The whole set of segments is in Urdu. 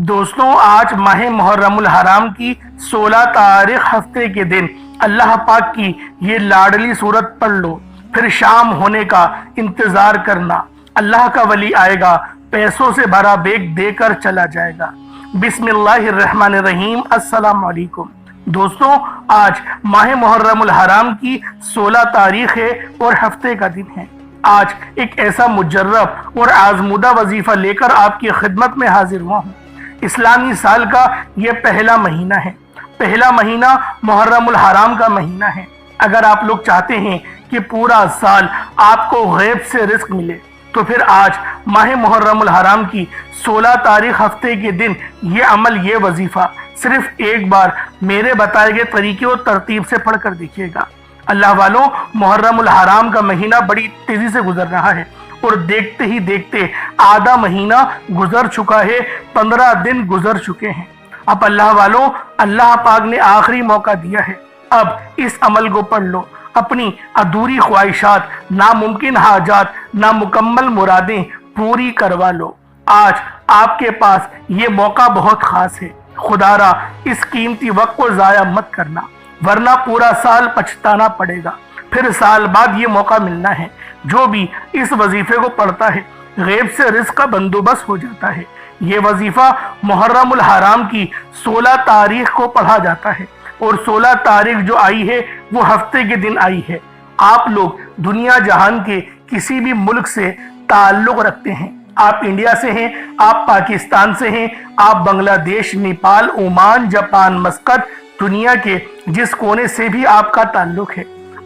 دوستوں، آج ماہ محرم الحرام کی 16 تاریخ ہفتے کے دن اللہ پاک کی یہ لاڈلی صورت پڑھ لو، پھر شام ہونے کا انتظار کرنا۔ اللہ کا ولی آئے گا، پیسوں سے بھرا بیگ دے کر چلا جائے گا۔ بسم اللہ الرحمن الرحیم۔ السلام علیکم دوستوں، آج ماہ محرم الحرام کی 16 تاریخ ہے اور ہفتے کا دن ہے۔ آج ایک ایسا مجرب اور آزمودہ وظیفہ لے کر آپ کی خدمت میں حاضر ہوا ہوں۔ اسلامی سال کا یہ پہلا مہینہ ہے، پہلا مہینہ محرم الحرام کا مہینہ ہے۔ اگر آپ لوگ چاہتے ہیں کہ پورا سال آپ کو غیب سے رزق ملے تو پھر آج ماہ محرم الحرام کی 16 تاریخ ہفتے کے دن یہ عمل، یہ وظیفہ صرف ایک بار میرے بتائے گئے طریقے اور ترتیب سے پڑھ کر دیکھیے گا۔ اللہ والوں، محرم الحرام کا مہینہ بڑی تیزی سے گزر رہا ہے اور دیکھتے ہی دیکھتے آدھا مہینہ گزر چکا ہے، 15 دن گزر چکے ہیں۔ اب اللہ والوں، اللہ پاک نے آخری موقع دیا ہے۔ اب اس عمل کو پڑھ لو، اپنی ادھوری خواہشات، ناممکن حاجات، نامکمل مرادیں پوری کروا لو۔ آج آپ کے پاس یہ موقع بہت خاص ہے، خدا را اس قیمتی وقت کو ضائع مت کرنا، ورنہ پورا سال پچھتانا پڑے گا۔ پھر سال بعد یہ موقع ملنا ہے۔ جو بھی اس وظیفے کو پڑھتا ہے، غیب سے رزق کا بندوبست ہو جاتا ہے۔ یہ وظیفہ محرم الحرام کی 16 تاریخ کو پڑھا جاتا ہے اور 16 تاریخ جو آئی ہے وہ ہفتے کے دن آئی ہے۔ آپ لوگ دنیا جہان کے کسی بھی ملک سے تعلق رکھتے ہیں، آپ انڈیا سے ہیں، آپ پاکستان سے ہیں، آپ بنگلہ دیش، نیپال، عمان، جاپان، مسقط، دنیا کے جس کونے سے بھی آپ کا تعلق ہے،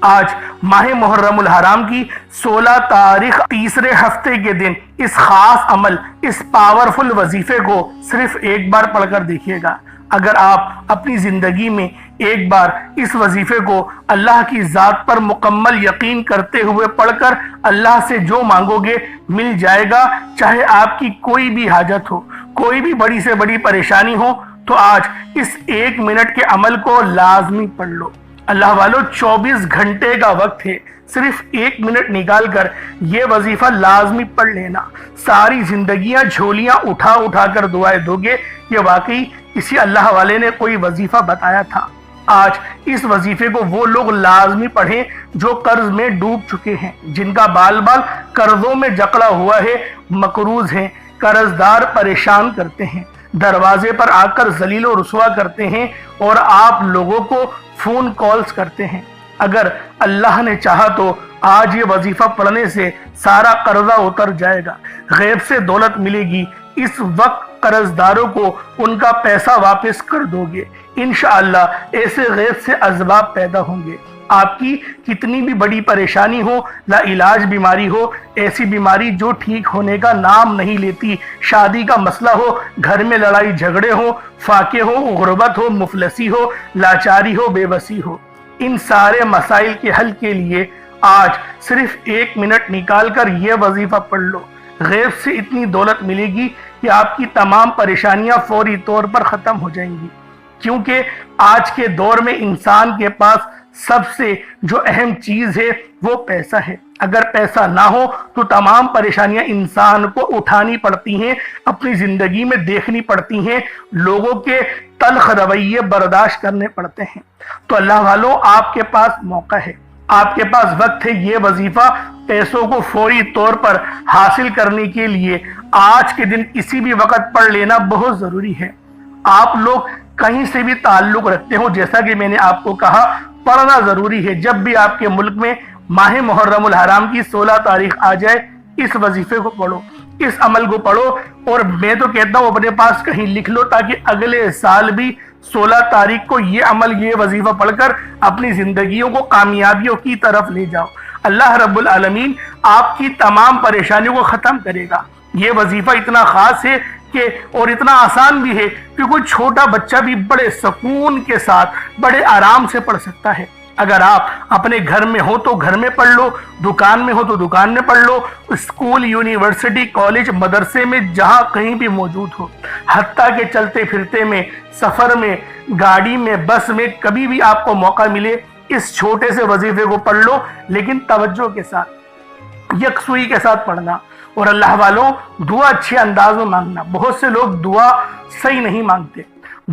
آج ماہ محرم الحرام کی 16 تاریخ تیسرے ہفتے کے دن اس خاص عمل، اس پاورفل وظیفے کو صرف ایک بار پڑھ کر دیکھیے گا۔ اگر آپ اپنی زندگی میں ایک بار اس وظیفے کو اللہ کی ذات پر مکمل یقین کرتے ہوئے پڑھ کر اللہ سے جو مانگو گے مل جائے گا، چاہے آپ کی کوئی بھی حاجت ہو، کوئی بھی بڑی سے بڑی پریشانی ہو، تو آج اس 1 منٹ کے عمل کو لازمی پڑھ لو۔ اللہ والو، 24 گھنٹے کا وقت ہے، صرف 1 منٹ نکال کر یہ وظیفہ لازمی پڑھ لینا۔ ساری زندگیاں جھولیاں اٹھا اٹھا کر دعائیں دو گے۔ یہ واقعی کسی اللہ والے نے کوئی وظیفہ بتایا تھا۔ آج اس وظیفے کو وہ لوگ لازمی پڑھیں جو قرض میں ڈوب چکے ہیں، جن کا بال بال قرضوں میں جکڑا ہوا ہے، مقروض ہیں، قرض دار پریشان کرتے ہیں، دروازے پر آ کر ذلیل و رسوا کرتے ہیں اور آپ لوگوں کو فون کالز کرتے ہیں۔ اگر اللہ نے چاہا تو آج یہ وظیفہ پڑھنے سے سارا قرضہ اتر جائے گا، غیب سے دولت ملے گی۔ اس وقت قرض داروں کو ان کا پیسہ واپس کر دو گے، انشاءاللہ ایسے غیب سے اسباب پیدا ہوں گے۔ آپ کی کتنی بھی بڑی پریشانی ہو، لا علاج بیماری ہو، ایسی بیماری جو ٹھیک ہونے کا نام نہیں لیتی، شادی کا مسئلہ ہو، گھر میں لڑائی جھگڑے ہو، فاقے ہو، غربت ہو، مفلسی ہو، لاچاری ہو، بے بسی ہو، ان سارے مسائل کے حل کے لیے آج صرف 1 منٹ نکال کر یہ وظیفہ پڑھ لو۔ غیب سے اتنی دولت ملے گی کہ آپ کی تمام پریشانیاں فوری طور پر ختم ہو جائیں گی، کیونکہ آج کے دور میں انسان کے پاس سب سے جو اہم چیز ہے وہ پیسہ ہے۔ اگر پیسہ نہ ہو تو تمام پریشانیاں انسان کو اٹھانی پڑتی ہیں، اپنی زندگی میں دیکھنی پڑتی ہیں، لوگوں کے تلخ رویے برداشت کرنے پڑتے ہیں۔ تو اللہ والوں، آپ کے پاس موقع ہے، آپ کے پاس وقت ہے۔ یہ وظیفہ پیسوں کو فوری طور پر حاصل کرنے کے لیے آج کے دن کسی بھی وقت پڑھ لینا بہت ضروری ہے۔ آپ لوگ کہیں سے بھی تعلق رکھتے ہو، جیسا کہ میں نے آپ کو کہا، پڑھنا ضروری ہے۔ جب بھی آپ کے ملک میں ماہ محرم الحرام کی 16 تاریخ آ جائے، اس وظیفے کو پڑھو، اس عمل کو پڑھو، اور میں تو کہتا ہوں اپنے پاس کہیں لکھ لو تاکہ اگلے سال بھی 16 تاریخ کو یہ عمل، یہ وظیفہ پڑھ کر اپنی زندگیوں کو کامیابیوں کی طرف لے جاؤ۔ اللہ رب العالمین آپ کی تمام پریشانیوں کو ختم کرے گا۔ یہ وظیفہ اتنا خاص ہے کہ اور اتنا آسان بھی ہے کہ کوئی چھوٹا بچہ بھی بڑے سکون کے ساتھ، بڑے آرام سے پڑھ سکتا ہے۔ اگر آپ اپنے گھر میں ہو تو گھر میں پڑھ لو، دکان میں ہو تو دکان میں پڑھ لو، اسکول، یونیورسٹی، کالج، مدرسے میں جہاں کہیں بھی موجود ہو، حتیٰ کہ چلتے پھرتے میں، سفر میں، گاڑی میں، بس میں، کبھی بھی آپ کو موقع ملے اس چھوٹے سے وظیفے کو پڑھ لو، لیکن توجہ کے ساتھ، یکسوئی کے ساتھ پڑھنا، اور اللہ والوں دعا اچھے انداز میں مانگنا. بہت سے لوگ دعا صحیح نہیں مانگتے،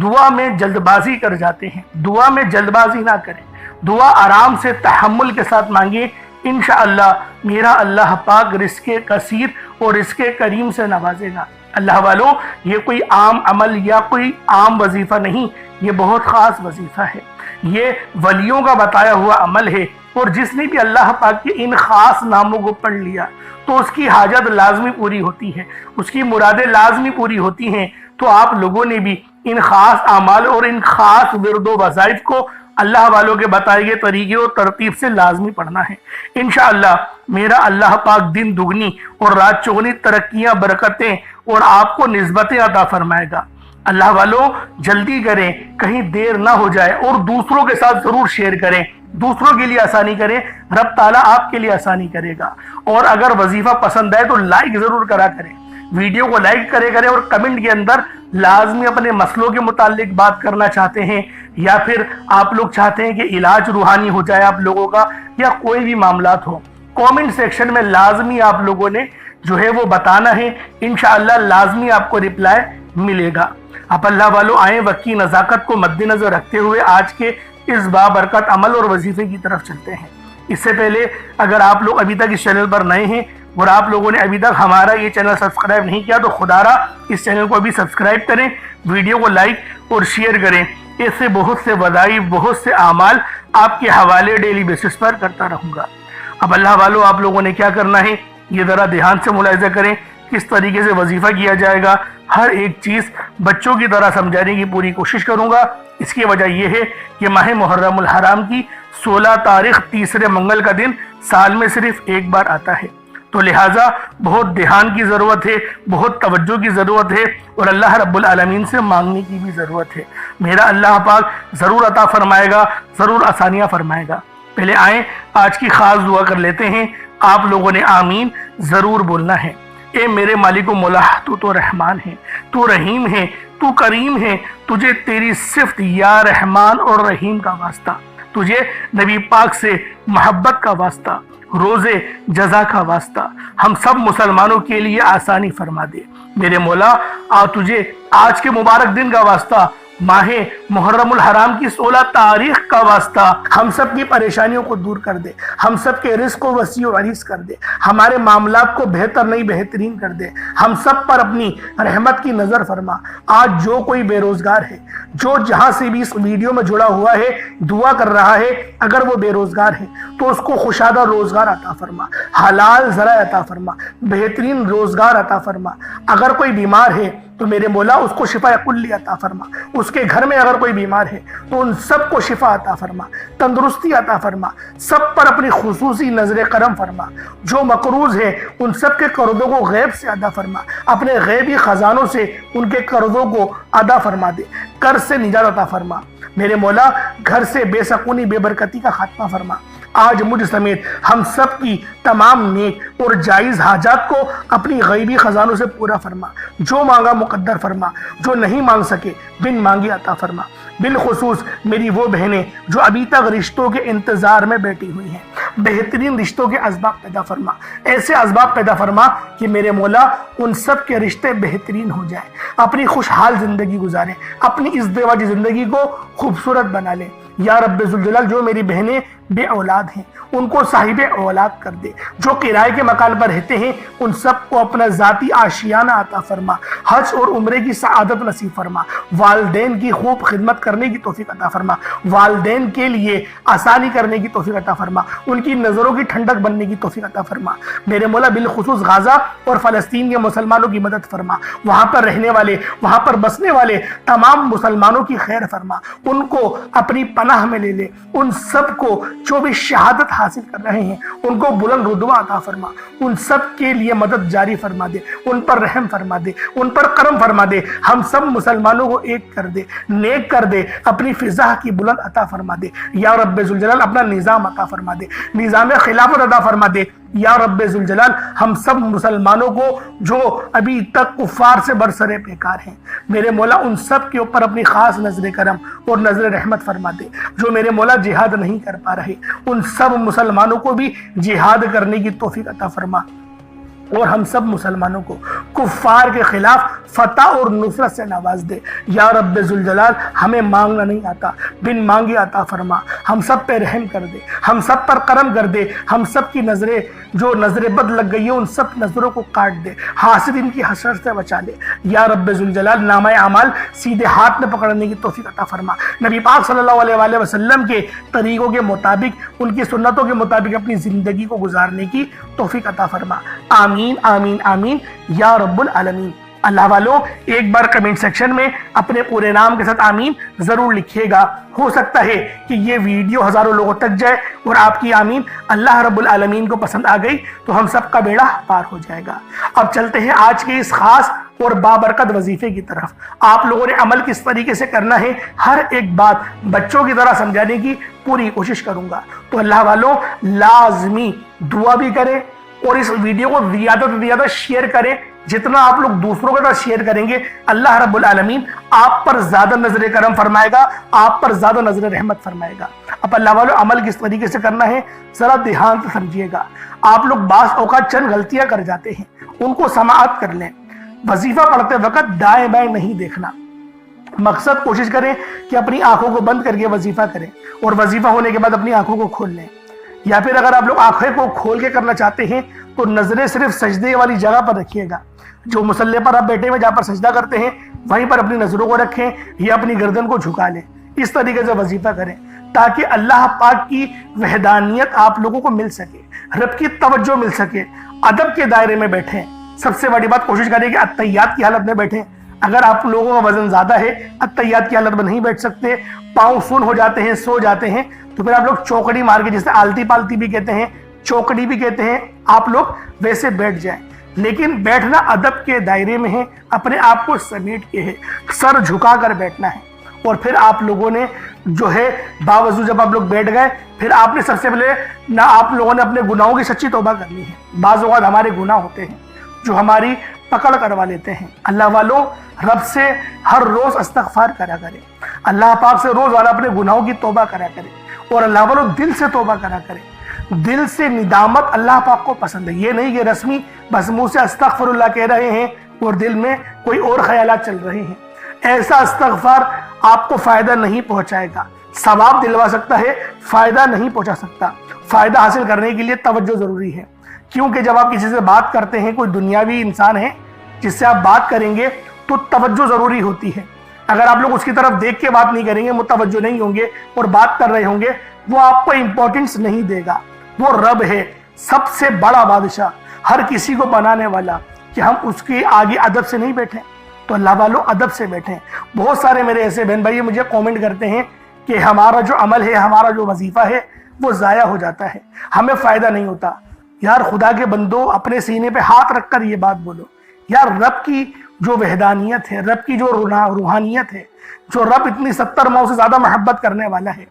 دعا میں جلد بازی کر جاتے ہیں. دعا میں جلد بازی نہ کریں، دعا آرام سے تحمل کے ساتھ مانگیں. انشاءاللہ میرا اللہ پاک رزق کثیر اور رزق کریم سے نوازے گا. اللہ والوں یہ کوئی عام عمل یا کوئی عام وظیفہ نہیں، یہ بہت خاص وظیفہ ہے. یہ ولیوں کا بتایا ہوا عمل ہے، اور جس نے بھی اللہ پاک کے ان خاص ناموں کو پڑھ لیا تو اس کی حاجت لازمی پوری ہوتی ہے، اس کی مرادیں لازمی پوری ہوتی ہیں. تو آپ لوگوں نے بھی ان خاص اعمال اور ان خاص ورد و وظائف کو اللہ والوں کے بتائے گئے طریقے اور ترتیب سے لازمی پڑھنا ہے. انشاءاللہ میرا اللہ پاک دن دگنی اور رات چگنی ترقیاں، برکتیں اور آپ کو نسبتیں عطا فرمائے گا. اللہ والوں جلدی کریں، کہیں دیر نہ ہو جائے، اور دوسروں کے ساتھ ضرور شیئر کریں. دوسروں کے لیے آسانی کریں، رب تعالیٰ آپ کے لیے آسانی کرے گا. اور اگر وظیفہ پسند آئے تو لائک ضرور کرا کریں، ویڈیو کو لائک کریں اور کمنٹ کے اندر لازمی اپنے مسئلوں کے متعلق بات کرنا چاہتے ہیں، یا پھر آپ لوگ چاہتے ہیں کہ علاج روحانی ہو جائے آپ لوگوں کا، یا کوئی بھی معاملات ہو، کومنٹ سیکشن میں لازمی آپ لوگوں نے جو ہے وہ بتانا ہے. انشاءاللہ لازمی آپ کو رپلائی ملے گا. آپ اللہ والوں آئیں، وقت کی نزاکت کو مد نظر رکھتے ہوئے آج کے اس بابرکت عمل اور وظیفے کی طرف چلتے ہیں. اس سے پہلے اگر آپ لوگ ابھی تک اس چینل پر نئے ہیں اور آپ لوگوں نے ابھی تک ہمارا یہ چینل سبسکرائب نہیں کیا تو خدا را اس چینل کو ابھی سبسکرائب کریں، ویڈیو کو لائک اور شیئر کریں. ایسے بہت سے وظائف، بہت سے اعمال آپ کے حوالے ڈیلی بیسس پر کرتا رہوں گا. اب اللہ والوں آپ لوگوں نے کیا کرنا ہے یہ ذرا دھیان سے ملاحظہ کریں. کس طریقے سے وظیفہ کیا جائے گا، ہر ایک چیز بچوں کی طرح سمجھانے کی پوری کوشش کروں گا. اس کی وجہ یہ ہے کہ ماہ محرم الحرام کی 16 تاریخ تیسرے منگل کا دن سال میں صرف ایک بار آتا ہے، تو لہٰذا بہت دھیان کی ضرورت ہے، بہت توجہ کی ضرورت ہے، اور اللہ رب العالمین سے مانگنے کی بھی ضرورت ہے. میرا اللہ پاک ضرور عطا فرمائے گا، ضرور آسانیاں فرمائے گا. پہلے آئیں آج کی خاص دعا کر لیتے ہیں. آپ لوگوں نے آمین ضرور بولنا ہے. اے میرے مالک و مولا، تو رحمان ہے، تو رحیم ہے، تو کریم ہے. تجھے تیری صفت یا رحمان اور رحیم کا واسطہ، تجھے نبی پاک سے محبت کا واسطہ، روزے جزا کا واسطہ، ہم سب مسلمانوں کے لیے آسانی فرما دے. میرے مولا تجھے آج کے مبارک دن کا واسطہ، ماہ محرم الحرام کی 16 تاریخ کا واسطہ، ہم سب کی پریشانیوں کو دور کر دے، ہم سب کے رزق کو وسیع و عریض کر دے، ہمارے معاملات کو بہتر نہیں بہترین کر دے. ہم سب پر اپنی رحمت کی نظر فرما. آج جو کوئی بے روزگار ہے، جو جہاں سے بھی اس ویڈیو میں جڑا ہوا ہے دعا کر رہا ہے، اگر وہ بے روزگار ہے تو اس کو خوشادہ روزگار عطا فرما، حلال ذرائع عطا فرما، بہترین روزگار عطا فرما. اگر کوئی بیمار ہے تو میرے مولا اس کو شفا کلی عطا فرما. اس کے گھر میں اگر کوئی بیمار ہے تو ان سب کو شفا عطا فرما، تندرستی عطا فرما. سب پر اپنی خصوصی نظر کرم فرما. جو مقروض ہے ان سب کے قرضوں کو غیب سے ادا فرما. اپنے غیبی خزانوں سے ان کے قرضوں کو ادا فرما دے. قرض سے نجات عطا فرما. میرے مولا گھر سے بے سکونی، بے برکتی کا خاتمہ فرما. آج مجھ سمیت ہم سب کی تمام نیک اور جائز حاجات کو اپنی غیبی خزانوں سے پورا فرما. جو مانگا مقدر فرما، جو نہیں مانگ سکے بن مانگی عطا فرما. بالخصوص میری وہ بہنیں جو ابھی تک رشتوں کے انتظار میں بیٹھی ہوئی ہیں، بہترین رشتوں کے اسباب پیدا فرما. ایسے اسباب پیدا فرما کہ میرے مولا ان سب کے رشتے بہترین ہو جائیں، اپنی خوشحال زندگی گزاریں، اپنی ازدواجی زندگی کو خوبصورت بنا لیں. یا رب ذوالجلال جو میری بہنیں بے اولاد ہیں ان کو صاحب اولاد کر دے. جو کرائے کے مکان پر رہتے ہیں ان سب کو اپنا ذاتی آشیانہ عطا فرما. حج اور عمرے کی سعادت نصیب فرما. والدین کی خوب خدمت کرنے کی توفیق عطا فرما. والدین کے لیے آسانی کرنے کی توفیق عطا فرما. ان کی نظروں کی ٹھنڈک بننے کی توفیق عطا فرما. میرے مولا بالخصوص غزہ اور فلسطین کے مسلمانوں کی مدد فرما. وہاں پر رہنے والے، وہاں پر بسنے والے تمام مسلمانوں کی خیر فرما. ان کو اپنی پناہ میں لے لے. ان سب کو جو بھی شہادت حاصل کر رہے ہیں ان کو بلند رتبہ عطا فرما. ان سب کے لیے مدد جاری فرما دے. ان پر رحم فرما دے، ان پر کرم فرما دے. ہم سب مسلمانوں کو ایک کر دے، نیک کر دے. اپنی فضا کی بلند عطا فرما دے. یا رب ذوالجلال اپنا نظام عطا فرما دے، نظام خلافت عطا فرما دے. یا رب ذوالجلال ہم سب مسلمانوں کو جو ابھی تک کفار سے برسرے پیکار ہیں، میرے مولا ان سب کے اوپر اپنی خاص نظر کرم اور نظر رحمت فرما دے. جو میرے مولا جہاد نہیں کر پا رہے ان سب مسلمانوں کو بھی جہاد کرنے کی توفیق عطا فرما. اور ہم سب مسلمانوں کو کفار کے خلاف فتح اور نصرت سے نواز دے۔ یا رب ذوالجلال، ہمیں مانگنا نہیں آتا، بن مانگے عطا فرما، ہم سب پہ رحم کر دے، ہم سب پر کرم کر دے، ہم سب کی نظریں جو نظر بد لگ گئی ہیں ان سب نظروں کو کاٹ دے، حاسدین کی حسرت سے بچا لے۔ یا رب ذوالجلال، نامہ اعمال سیدھے ہاتھ میں پکڑنے کی توفیق عطا فرما، نبی پاک صلی اللہ علیہ وآلہ وسلم کے طریقوں کے مطابق، ان کی سنتوں کے مطابق اپنی زندگی کو گزارنے کی توفیق عطا فرما۔ آمین آمین آمین یا رب العالمین۔ اللہ والوں، ایک بار کمنٹ سیکشن میں اپنے پورے نام کے ساتھ آمین ضرور لکھیے گا۔ ہو سکتا ہے کہ یہ ویڈیو ہزاروں لوگوں تک جائے اور آپ کی آمین اللہ رب العالمین کو پسند آ گئی تو ہم سب کا بیڑا پار ہو جائے گا۔ اب چلتے ہیں آج کے اس خاص اور بابرکت وظیفے کی طرف۔ آپ لوگوں نے عمل کس طریقے سے کرنا ہے، ہر ایک بات بچوں کی طرح سمجھانے کی پوری کوشش کروں گا۔ تو اللہ والوں، لازمی دعا بھی کریں اور اس ویڈیو کو زیادہ سے زیادہ شیئر کریں۔ جتنا آپ لوگ دوسروں کے ساتھ شیئر کریں گے، اللہ رب العالمین آپ پر زیادہ نظر کرم فرمائے گا، آپ پر زیادہ نظر رحمت فرمائے گا۔ اب اللہ والوں، عمل کس طریقے سے کرنا ہے ذرا دھیان سے سمجھیے گا۔ آپ لوگ بعض اوقات چند غلطیاں کر جاتے ہیں، ان کو سماعت کر لیں۔ وظیفہ پڑھتے وقت دائیں بائیں نہیں دیکھنا۔ مقصد کوشش کریں کہ اپنی آنکھوں کو بند کر کے وظیفہ کریں اور وظیفہ ہونے کے بعد اپنی آنکھوں کو کھول لیں، یا پھر اگر آپ لوگ آنکھیں کو کھول کے کرنا چاہتے ہیں تو نظریں صرف سجدے والی جگہ پر رکھیے گا۔ جو مصلی پر آپ بیٹھے ہوئے جہاں پر سجدہ کرتے ہیں وہیں پر اپنی نظروں کو رکھیں یا اپنی گردن کو جھکا لیں۔ اس طریقے سے وظیفہ کریں تاکہ اللہ پاک کی وحدانیت آپ لوگوں کو مل سکے، رب کی توجہ مل سکے۔ ادب کے دائرے میں بیٹھیں۔ سب سے بڑی بات، کوشش کریں کہ اتحیات کی حالت میں بیٹھیں۔ اگر آپ لوگوں کا وزن زیادہ ہے، اتحیات کی حالت میں نہیں بیٹھ سکتے، پاؤں سن ہو جاتے ہیں، سو جاتے ہیں، تو پھر آپ لوگ چوکڑی مار کے، جسے آلتی پالتی بھی کہتے ہیں، چوکڑی بھی کہتے ہیں، آپ لوگ ویسے بیٹھ جائیں۔ لیکن بیٹھنا ادب کے دائرے میں ہے، اپنے آپ کو سمیٹ کے ہے، سر جھکا کر بیٹھنا ہے۔ اور پھر آپ لوگوں نے جو ہے باوضو جب آپ لوگ بیٹھ گئے، پھر آپ نے سب سے پہلے نہ آپ لوگوں نے اپنے گناہوں کی سچی توبہ کرنی ہے۔ بعض اوقات ہمارے گناہ ہوتے ہیں جو ہماری پکڑ کروا لیتے ہیں۔ اللہ والوں، رب سے ہر روز استغفار کرا کرے، اللہ پاک سے روزانہ اپنے گناہوں کی توبہ کرا کرے، اور اللہ والوں دل سے توبہ کرا کرے۔ دل سے ندامت اللہ پاک کو پسند ہے، یہ نہیں کہ رسمی بس منہ سے استغفر اللہ کہہ رہے ہیں اور دل میں کوئی اور خیالات چل رہے ہیں۔ ایسا استغفار آپ کو فائدہ نہیں پہنچائے گا، ثواب دلوا سکتا ہے، فائدہ نہیں پہنچا سکتا۔ فائدہ حاصل کرنے کے لیے توجہ ضروری ہے، کیونکہ جب آپ کسی سے بات کرتے ہیں، کوئی دنیاوی انسان ہے جس سے آپ بات کریں گے تو توجہ ضروری ہوتی ہے۔ اگر آپ لوگ اس کی طرف دیکھ کے بات نہیں کریں گے، متوجہ نہیں ہوں گے اور بات کر رہے ہوں گے، وہ آپ کو امپورٹنس نہیں دے گا۔ وہ رب ہے، سب سے بڑا بادشاہ، ہر کسی کو بنانے والا، کہ ہم اس کے آگے ادب سے نہیں بیٹھیں۔ تو اللہ والوں، ادب سے بیٹھیں۔ بہت سارے میرے ایسے بہن بھائی مجھے کومنٹ کرتے ہیں کہ ہمارا جو عمل ہے، ہمارا جو وظیفہ ہے وہ ضائع ہو جاتا ہے، ہمیں فائدہ نہیں ہوتا۔ یار خدا کے بندو، اپنے سینے پہ ہاتھ رکھ کر یہ بات بولو، یار رب کی جو وحدانیت ہے، رب کی جو روحانیت ہے، جو رب اتنی 70 ماؤں سے زیادہ محبت کرنے والا ہے،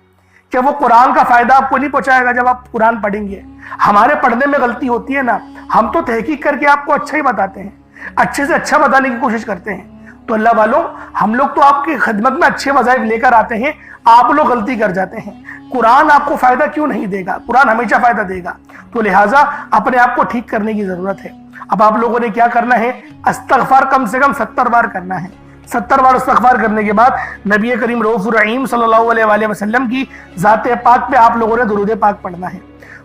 کہ وہ قرآن کا فائدہ آپ کو نہیں پہنچائے گا جب آپ قرآن پڑھیں گے۔ ہمارے پڑھنے میں غلطی ہوتی ہے نا، ہم تو تحقیق کر کے آپ کو اچھا ہی بتاتے ہیں، اچھے سے اچھا بتانے کی کوشش کرتے ہیں۔ تو اللہ والوں، ہم لوگ تو آپ کی خدمت میں اچھے وظائف لے کر آتے ہیں، آپ لوگ غلطی کر جاتے ہیں۔ قرآن آپ کو فائدہ کیوں نہیں دے گا؟ قرآن ہمیشہ فائدہ دے گا۔ تو لہٰذا اپنے آپ کو ٹھیک کرنے کی ضرورت ہے۔ اب آپ لوگوں نے کیا کرنا ہے؟ استغفار کم سے کم 70 بار کرنا ہے۔ 70 بار استغفار کرنے کے بعد نبی کریم رؤوف الرحیم صلی اللہ علیہ وآلہ وسلم کی ذات پاک پہ آپ لوگوں نے درود پاک پڑھنا ہے۔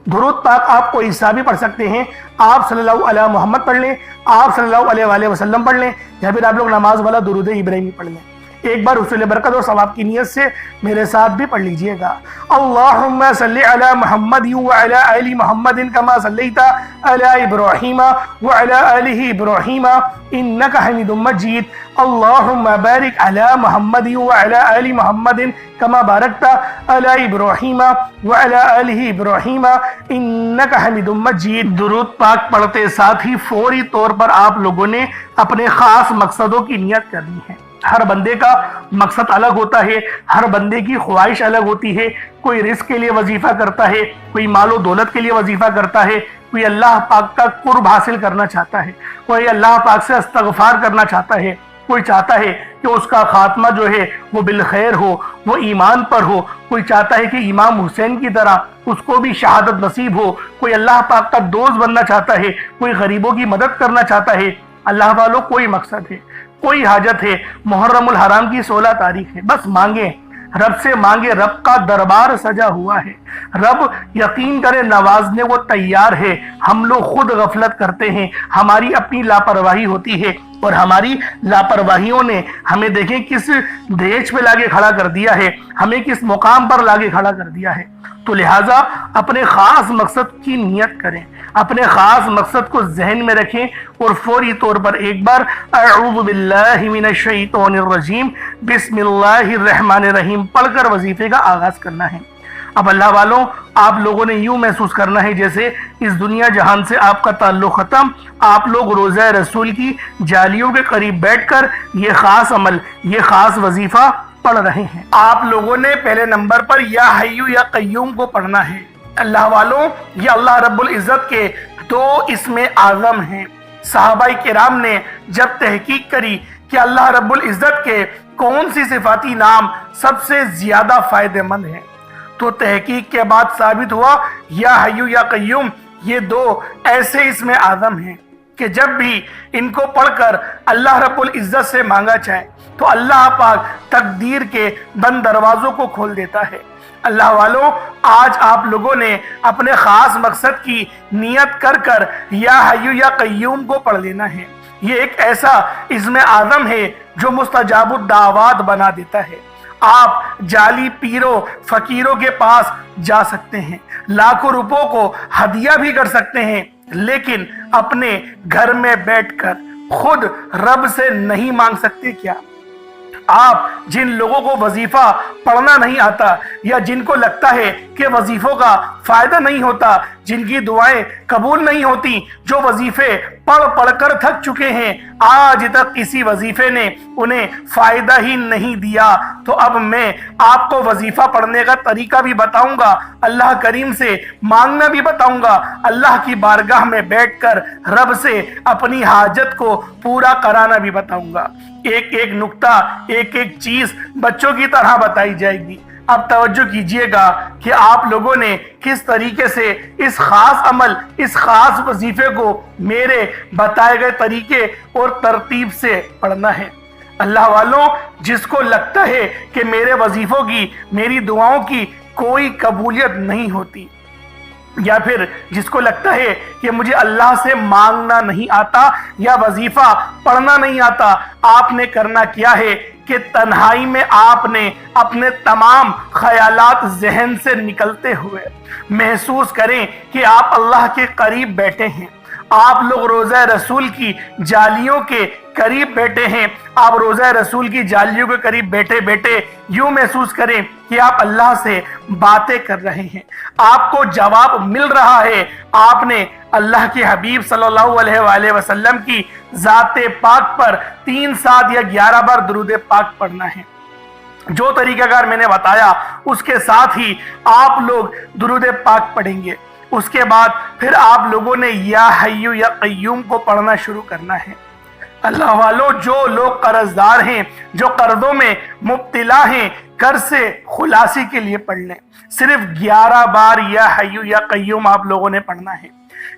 درود پاک آپ کو عیسیٰ بھی پڑھ سکتے ہیں، آپ صلی اللہ علیہ محمد پڑھ لیں، آپ صلی اللہ علیہ وآلہ وسلم پڑھ لیں، یا پھر آپ لوگ نماز والا درود ابراہیمی پڑھ لیں۔ ایک بار حصول برکت اور ثواب کی نیت سے میرے ساتھ بھی پڑھ لیجئے گا۔ اللہم صلی علی محمد وعلی آل محمد کما صلیت علی ابراہیم وعلی آل ابراہیم انک حمید مجید۔ اللہم بارک علی محمد وعلی آل محمد کما بارکت علی ابراہیم وعلی آل ابراہیم انک حمید مجید۔ درود پاک پڑھتے ساتھ ہی فوری طور پر آپ لوگوں نے اپنے خاص مقصدوں کی نیت کرنی ہے۔ ہر بندے کا مقصد الگ ہوتا ہے، ہر بندے کی خواہش الگ ہوتی ہے۔ کوئی رزق کے لیے وظیفہ کرتا ہے، کوئی مال و دولت کے لیے وظیفہ کرتا ہے، کوئی اللہ پاک کا قرب حاصل کرنا چاہتا ہے، کوئی اللہ پاک سے استغفار کرنا چاہتا ہے، کوئی چاہتا ہے کہ اس کا خاتمہ جو ہے وہ بالخیر ہو، وہ ایمان پر ہو، کوئی چاہتا ہے کہ امام حسین کی طرح اس کو بھی شہادت نصیب ہو، کوئی اللہ پاک کا دوست بننا چاہتا ہے، کوئی غریبوں کی مدد کرنا چاہتا ہے۔ اللہ والوں کوئی مقصد ہے، کوئی حاجت ہے، محرم الحرام کی 16 تاریخ ہے، بس مانگیں، رب سے مانگے، رب کا دربار سجا ہوا ہے، رب یقین کرے نوازنے وہ تیار ہے۔ ہم لوگ خود غفلت کرتے ہیں، ہماری اپنی لاپرواہی ہوتی ہے، اور ہماری لاپرواہیوں نے ہمیں دیکھیں کس دیش پہ لاگے کھڑا کر دیا ہے، ہمیں کس مقام پر لاگے کھڑا کر دیا ہے۔ تو لہٰذا اپنے خاص مقصد کی نیت کریں، اپنے خاص مقصد کو ذہن میں رکھیں، اور فوری طور پر ایک بار اعوذ باللہ من الشیطان الرجیم بسم اللہ الرحمن الرحیم پڑھ کر وظیفے کا آغاز کرنا ہے۔ اب اللہ والوں، آپ لوگوں نے یوں محسوس کرنا ہے جیسے اس دنیا جہان سے آپ کا تعلق ختم، آپ لوگ روضہ رسول کی جالیوں کے قریب بیٹھ کر یہ خاص عمل، یہ خاص وظیفہ پڑھ رہے ہیں۔ آپ لوگوں نے پہلے نمبر پر یا حی یا قیوم کو پڑھنا ہے۔ اللہ والوں، یہ اللہ رب العزت کے 2 اسم اعظم ہیں۔ صحابہ کرام نے جب تحقیق کری کہ اللہ رب العزت کے کون سی صفاتی نام سب سے زیادہ فائدہ مند ہیں، تو تحقیق کے بعد ثابت ہوا یا حی یا قیوم یہ 2 ایسے اسم اعظم ہیں کہ جب بھی ان کو پڑھ کر اللہ رب العزت سے مانگا جائے تو اللہ پاک تقدیر کے بند دروازوں کو کھول دیتا ہے۔ اللہ والوں، آج آپ لوگوں نے اپنے خاص مقصد کی نیت کر کر یا حی یا قیوم کو پڑھ لینا ہے۔ یہ ایک ایسا اسم اعظم ہے جو مستجاب الدعوات بنا دیتا ہے۔ آپ جعلی پیروں فقیروں کے پاس جا سکتے ہیں، لاکھوں روپوں کو ہدیہ بھی کر سکتے ہیں، لیکن اپنے گھر میں بیٹھ کر خود رب سے نہیں مانگ سکتے کیا؟ آپ جن لوگوں کو وظیفہ پڑھنا نہیں آتا، یا جن کو لگتا ہے کہ وظیفوں کا فائدہ نہیں ہوتا، جن کی دعائیں قبول نہیں ہوتی، جو وظیفے پڑھ پڑھ کر تھک چکے ہیں، آج تک کسی وظیفے نے انہیں فائدہ ہی نہیں دیا، تو اب میں آپ کو وظیفہ پڑھنے کا طریقہ بھی بتاؤں گا، اللہ کریم سے مانگنا بھی بتاؤں گا، اللہ کی بارگاہ میں بیٹھ کر رب سے اپنی حاجت کو پورا کرانا بھی بتاؤں گا۔ ایک ایک نقطہ، ایک ایک چیز بچوں کی طرح بتائی جائے گی۔ اب توجہ کیجئے گا کہ آپ لوگوں نے کس طریقے سے اس خاص عمل، اس خاص وظیفے کو میرے بتائے گئے طریقے اور ترتیب سے پڑھنا ہے۔ اللہ والوں، جس کو لگتا ہے کہ میرے وظیفوں کی، میری دعاؤں کی کوئی قبولیت نہیں ہوتی، یا پھر جس کو لگتا ہے کہ مجھے اللہ سے مانگنا نہیں آتا یا وظیفہ پڑھنا نہیں آتا، آپ نے کرنا کیا ہے کہ تنہائی میں آپ نے اپنے تمام خیالات ذہن سے نکلتے ہوئے محسوس کریں کہ آپ اللہ کے قریب بیٹھے ہیں، آپ لوگ روضہ رسول کی جالیوں کے قریب بیٹھے ہیں، آپ روضہ رسول کی جالیوں کے قریب بیٹھے بیٹھے یوں محسوس کریں کہ آپ اللہ سے باتیں کر رہے ہیں، آپ کو جواب مل رہا ہے۔ آپ نے اللہ کے حبیب صلی اللہ علیہ وآلہ وسلم کی ذات پاک پر 3 7 یا 11 بار درود پاک پڑھنا ہے۔ جو طریقہ کار میں نے بتایا اس کے ساتھ ہی آپ لوگ درود پاک پڑھیں گے۔ اس کے بعد پھر آپ لوگوں نے یا حی یا قیوم کو پڑھنا شروع کرنا ہے۔ اللہ والوں، جو لوگ قرض دار ہیں، جو قرضوں میں مبتلا ہیں، قرض سے خلاصی کے لیے پڑھ لیں۔ صرف 11 بار یا حی یا قیوم آپ لوگوں نے پڑھنا ہے۔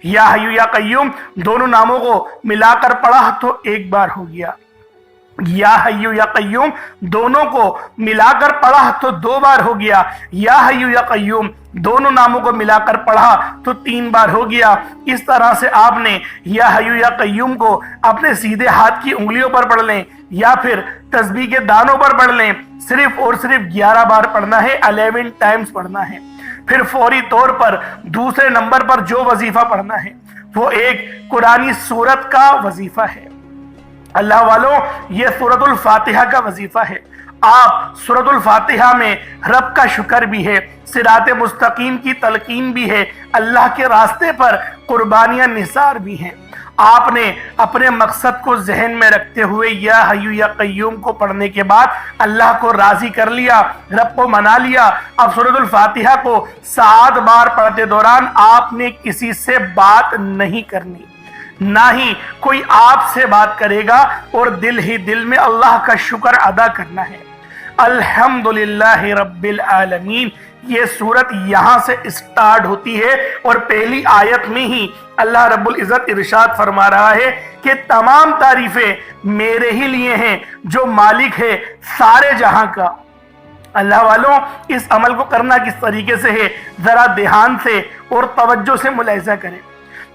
یا حی یا قیوم دونوں ناموں کو ملا کر پڑھا تو 1 بار ہو گیا، یا حی یا قیوم دونوں کو ملا کر پڑھا تو 2 بار ہو گیا، یا حی یا قیوم دونوں ناموں کو ملا کر پڑھا تو 3 بار ہو گیا۔ اس طرح سے آپ نے یا حی یا قیوم کو اپنے سیدھے ہاتھ کی انگلیوں پر پڑھ لیں یا پھر تسبیح کے دانوں پر پڑھ لیں۔ صرف اور صرف 11 بار پڑھنا ہے، 11 ٹائمز پڑھنا ہے۔ پھر فوری طور پر دوسرے نمبر پر جو وظیفہ پڑھنا ہے وہ ایک قرآنی سورت کا وظیفہ ہے۔ اللہ والوں، یہ سورۃ الفاتحہ کا وظیفہ ہے۔ آپ سورۃ الفاتحہ میں رب کا شکر بھی ہے، صراط مستقیم کی تلقین بھی ہے، اللہ کے راستے پر قربانیاں نثار بھی ہیں۔ آپ نے اپنے مقصد کو ذہن میں رکھتے ہوئے یا حی یا قیوم کو پڑھنے کے بعد اللہ کو راضی کر لیا، رب کو منا لیا۔ اب سورۃ الفاتحہ کو 7 بار پڑھتے دوران آپ نے کسی سے بات نہیں کرنی، نہ ہی کوئی آپ سے بات کرے گا، اور دل ہی دل میں اللہ کا شکر ادا کرنا ہے۔ الحمدللہ رب العالمین، یہ سورت یہاں سے اسٹارٹ ہوتی ہے، اور پہلی آیت میں ہی اللہ رب العزت ارشاد فرما رہا ہے کہ تمام تعریفیں میرے ہی لیے ہیں جو مالک ہے سارے جہاں کا۔ اللہ والوں، اس عمل کو کرنا کس طریقے سے ہے ذرا دھیان سے اور توجہ سے ملاحظہ کریں۔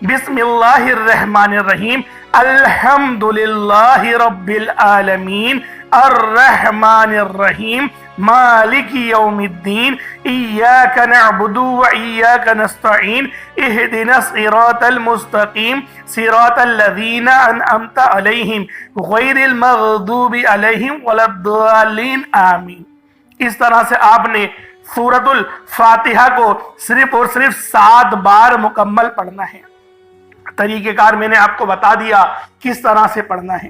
بسم اللہ الرحمن الرحیم، الحمدللہ رب العالمین الرحمن الرحیم مالک یوم الدین ایاک نعبد و ایاک نستعین اہدنا الصراط المستقیم صراط الذین انعمت علیہم غیر المغضوب علیہم ولا الضالین آمین۔ اس طرح سے آپ نے سورۃ الفاتحہ کو صرف اور صرف 7 بار مکمل پڑھنا ہے۔ طریقہ کار میں نے آپ کو بتا دیا کس طرح سے پڑھنا ہے،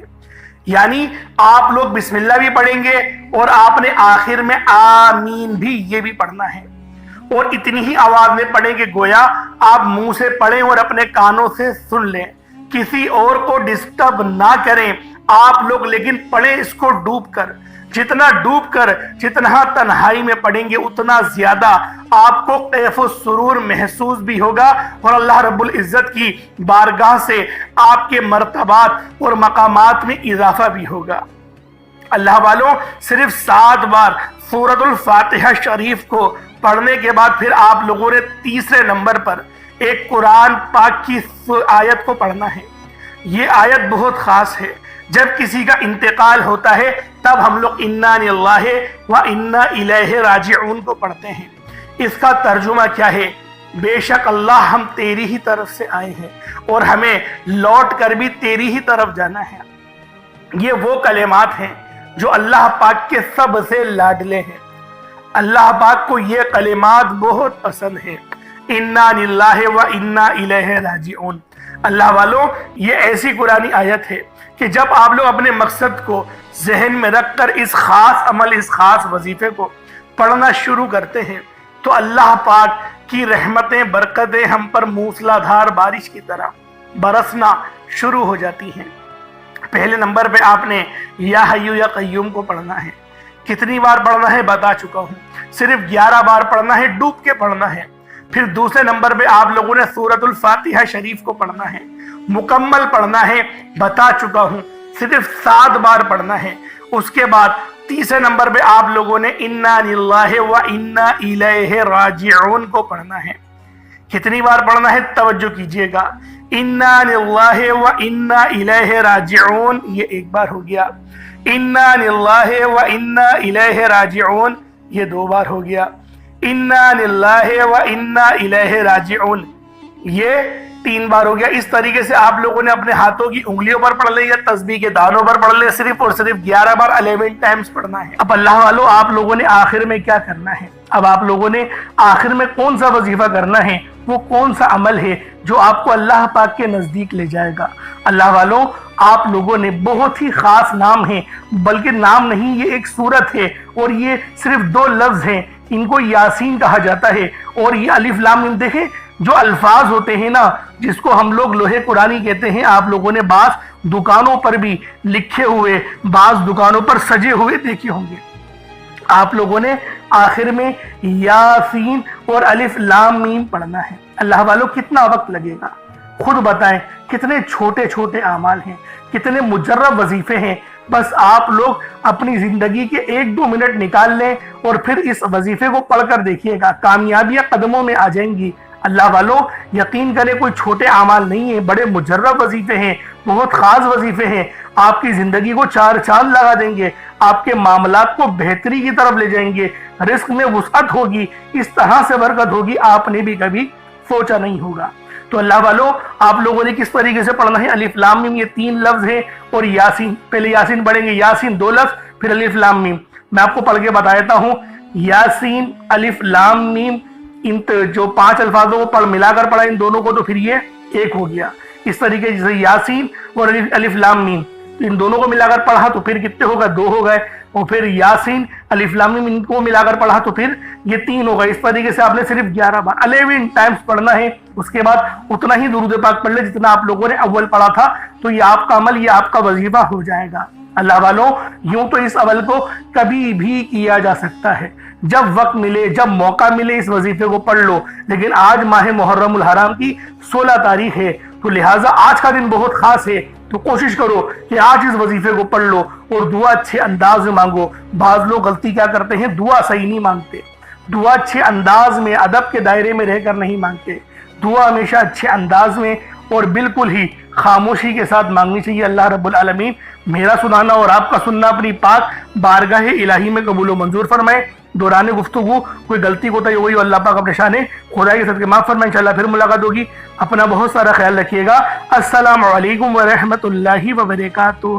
یعنی آپ لوگ بسم اللہ بھی پڑھیں گے، اور آپ نے آخر میں آمین بھی یہ بھی پڑھنا ہے، اور اتنی ہی آواز میں پڑھیں کہ گویا آپ منہ سے پڑھیں اور اپنے کانوں سے سن لیں، کسی اور کو ڈسٹرب نہ کریں آپ لوگ، لیکن پڑھیں اس کو ڈوب کر۔ جتنا ڈوب کر، جتنا تنہائی میں پڑھیں گے، اتنا زیادہ آپ کو کیف و سرور محسوس بھی ہوگا، اور اللہ رب العزت کی بارگاہ سے آپ کے مرتبات اور مقامات میں اضافہ بھی ہوگا۔ اللہ والوں، صرف 7 بار سورۃ الفاتحہ شریف کو پڑھنے کے بعد پھر آپ لوگوں نے تیسرے نمبر پر ایک قرآن پاک کی آیت کو پڑھنا ہے۔ یہ آیت بہت خاص ہے۔ جب کسی کا انتقال ہوتا ہے تب ہم لوگ انا للہ و انا الیہ راجعون کو پڑھتے ہیں۔ اس کا ترجمہ کیا ہے؟ بے شک اللہ، ہم تیری ہی طرف سے آئے ہیں اور ہمیں لوٹ کر بھی تیری ہی طرف جانا ہے۔ یہ وہ کلمات ہیں جو اللہ پاک کے سب سے لاڈلے ہیں۔ اللہ پاک کو یہ کلمات بہت پسند ہیں، انا للہ و انا الیہ راجعون۔ اللہ والوں، یہ ایسی قرآنی آیت ہے کہ جب آپ لوگ اپنے مقصد کو ذہن میں رکھ کر اس خاص عمل، اس خاص وظیفے کو پڑھنا شروع کرتے ہیں تو اللہ پاک کی رحمتیں، برکتیں ہم پر موسلا دھار بارش کی طرح برسنا شروع ہو جاتی ہیں۔ پہلے نمبر پہ آپ نے یا حیو یا قیوم کو پڑھنا ہے۔ کتنی بار پڑھنا ہے بتا چکا ہوں، صرف 11 بار پڑھنا ہے، ڈوب کے پڑھنا ہے۔ پھر دوسرے نمبر پہ آپ لوگوں نے سورۃ الفاتحہ شریف کو پڑھنا ہے، مکمل پڑھنا ہے، بتا چکا ہوں، صرف 7 بار پڑھنا ہے۔ اس کے بعد تیسرے نمبر پہ آپ لوگوں نے انا للہ و انا الیہ راجعون کو پڑھنا ہے۔ کتنی بار پڑھنا ہے توجہ کیجئے گا۔ انا للہ و انا الیہ راجعون، یہ 1 بار ہو گیا۔ انا للہ و انا الیہ راجعون، یہ 2 بار ہو گیا۔ انا للہ و انا الیہ راجعون، یہ 3 بار ہو گیا۔ اس طریقے سے آپ لوگوں نے اپنے ہاتھوں کی انگلیوں پر پڑھ لیں یا تسبیح کے دانوں پر پڑھ لیں، صرف اور صرف 11 بار 11 ٹائمز پڑھنا ہے۔ اب اللہ والوں، آپ لوگوں نے آخر میں کیا کرنا ہے؟ اب آپ لوگوں نے آخر میں کون سا وظیفہ کرنا ہے؟ وہ کون سا عمل ہے جو آپ کو اللہ پاک کے نزدیک لے جائے گا؟ اللہ والوں، آپ لوگوں نے بہت ہی خاص نام ہے، بلکہ نام نہیں، یہ ایک سورت ہے، اور یہ صرف 2 لفظ ہیں، ان کو یاسین کہا جاتا ہے۔ اور یہ الف لام میم، دیکھیں جو الفاظ ہوتے ہیں نا، جس کو ہم لوگ لوہے قرآنی کہتے ہیں، آپ لوگوں نے بعض دکانوں پر بھی لکھے ہوئے، بعض دکانوں پر سجے ہوئے دیکھے ہوں گے۔ آپ لوگوں نے آخر میں یاسین اور الف لام میم پڑھنا ہے۔ اللہ والوں، کتنا وقت لگے گا؟ خود بتائیں، کتنے چھوٹے چھوٹے اعمال ہیں، کتنے مجرب وظیفے ہیں۔ بس آپ لوگ اپنی زندگی کے 1-2 منٹ نکال لیں اور پھر اس وظیفے کو پڑھ کر دیکھیے گا، کامیابیاں قدموں میں آ جائیں گی۔ اللہ والوں، یقین کریں، کوئی چھوٹے اعمال نہیں ہیں، بڑے مجرب وظیفے ہیں، بہت خاص وظیفے ہیں، آپ کی زندگی کو 4 چاند لگا دیں گے، آپ کے معاملات کو بہتری کی طرف لے جائیں گے، رزق میں وسعت ہوگی، اس طرح سے برکت ہوگی آپ نے بھی کبھی سوچا نہیں ہوگا۔ تو اللہ والوں، آپ لوگوں نے کس طریقے سے پڑھنا ہے؟ الف لام میم، یہ 3 لفظ ہیں، اور یاسین، پہلے یاسین پڑھیں گے، یاسین 2 لفظ، پھر الف لام میم۔ میں آپ کو پڑھ کے بتا دیتا ہوں، یاسین، الف لام میم، ان جو 5 الفاظوں کو پڑھ ملا کر پڑھا ان دونوں کو تو پھر یہ 1 ہو گیا۔ اس طریقے سے یاسین اور الف لام میم، ان دونوں کو ملا کر پڑھا تو پھر کتنے ہو گئے؟ 2 ہو گئے۔ اور پھر یاسین، الف لام میم، ان کو ملا کر پڑھا تو پھر یہ 3 ہو گئے. اس طریقے سے آپ نے صرف 11 بار 11 ٹائمز پڑھنا ہے. اس کے بعد اتنا ہی درود پاک پڑھ لے جتنا آپ لوگوں نے اول پڑھا تھا. تو یہ آپ کا عمل، یہ آپ کا وظیفہ ہو جائے گا. اللہ والوں، یوں تو اس عمل کو کبھی بھی کیا جا سکتا ہے، جب وقت ملے، جب موقع ملے اس وظیفے کو پڑھ لو. لیکن آج ماہ محرم الحرام کی 16 تاریخ ہے، تو لہٰذا آج کا دن بہت خاص ہے. تو کوشش کرو کہ آج اس وظیفے کو پڑھ لو اور دعا اچھے انداز میں مانگو. بعض لوگ غلطی کیا کرتے ہیں، دعا صحیح نہیں مانگتے. دعا اچھے انداز میں، ادب کے دائرے میں رہ کر نہیں مانگتے. دعا ہمیشہ اچھے انداز میں اور بالکل ہی خاموشی کے ساتھ مانگنی چاہیے. اللہ رب العالمین میرا سنانا اور آپ کا سننا اپنی پاک بارگاہ الہی میں قبول و منظور فرمائے. دوران گفتگو کوئی غلطی کوتا ہی ہوئی، اللہ پاک اپنے شان خدا کے صدقے معاف فرمائے. انشاءاللہ پھر ملاقات ہوگی. اپنا بہت سارا خیال رکھیے گا. السلام علیکم ورحمۃ اللہ وبرکاتہ.